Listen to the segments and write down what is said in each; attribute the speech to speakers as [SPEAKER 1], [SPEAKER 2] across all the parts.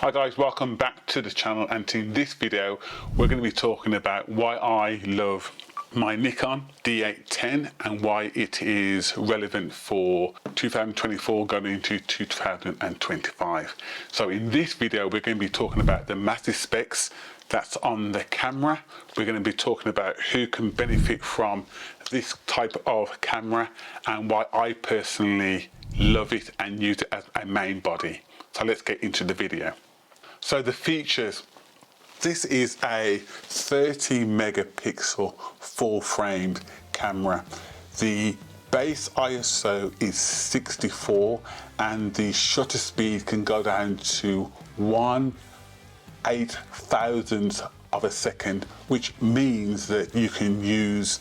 [SPEAKER 1] Hi guys, welcome back to the channel, and in this video we're going to be talking about why I love my Nikon D810 and why it is relevant for 2024 going into 2025. So in this video we're going to be talking about the massive specs that's on the camera. We're going to be talking about who can benefit from this type of camera and why I personally love it and use it as a main body. So let's get into the video. So the features, this is a 30 megapixel full frame camera. The base ISO is 64 and the shutter speed can go down to 1/8000th of a second, which means that you can use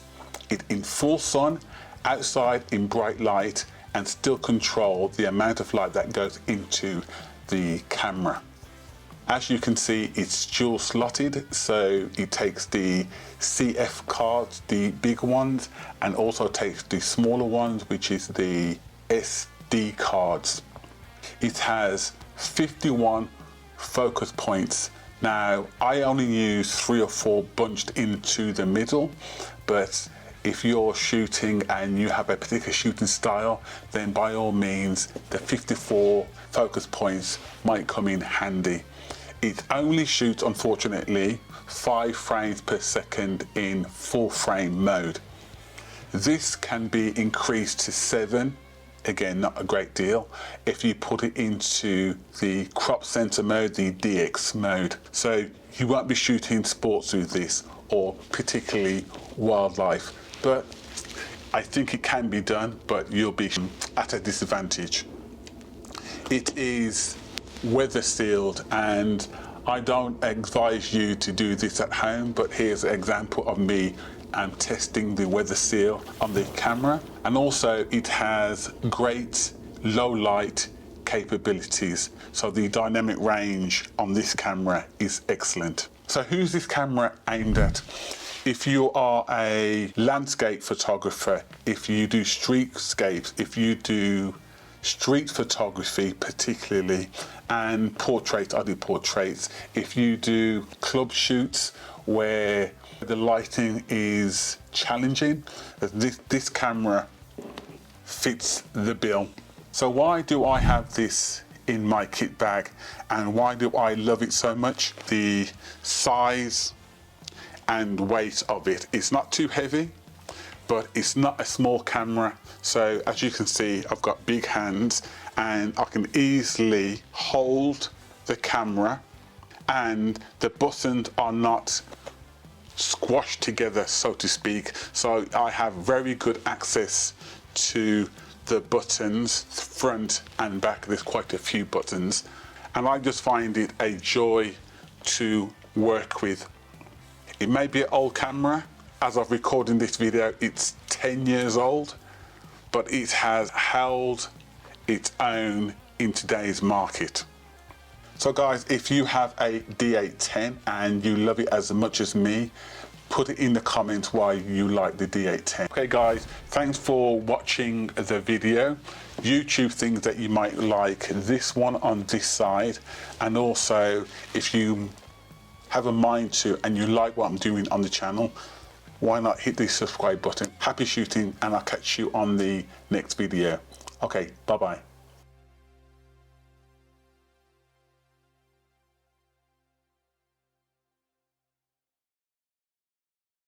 [SPEAKER 1] it in full sun, outside in bright light, and still control the amount of light that goes into the camera. As you can see, it's dual slotted, so it takes the CF cards, the big ones, and also takes the smaller ones, which is the SD cards. It has 51 focus points. Now, I only use 3 or 4 bunched into the middle, but if you're shooting and you have a particular shooting style, then by all means, the 54 focus points might come in handy. It only shoots, unfortunately, 5 frames per second in full frame mode. This can be increased to 7, again, not a great deal, if you put it into the crop center mode, the DX mode. So you won't be shooting sports with this, or particularly wildlife, but I think it can be done, but you'll be at a disadvantage. It is weather sealed, and I don't advise you to do this at home, but here's an example of me testing the weather seal on the camera. And also it has great low light capabilities, so the dynamic range on this camera is excellent. So who's this camera aimed at? If you are a landscape photographer, if you do streetscapes, if you do street photography particularly, and portraits, I do portraits. If you do club shoots where the lighting is challenging, this camera fits the bill. So why do I have this in my kit bag, and why do I love it so much? The size and weight of it. It's not too heavy, but it's not a small camera. So as you can see, I've got big hands and I can easily hold the camera, and the buttons are not squashed together, so to speak. So I have very good access to the buttons, front and back. There's quite a few buttons, and I just find it a joy to work with. It may be an old camera. As of recording this video, it's 10 years old, but it has held its own in today's market. So guys, if you have a D810 and you love it as much as me, put it in the comments why you like the D810. Okay guys, thanks for watching the video. YouTube things that you might like, this one on this side, and also if you have a mind to and you like what I'm doing on the channel, why not hit the subscribe button. Happy shooting, and I'll catch you on the next video. Okay, bye bye.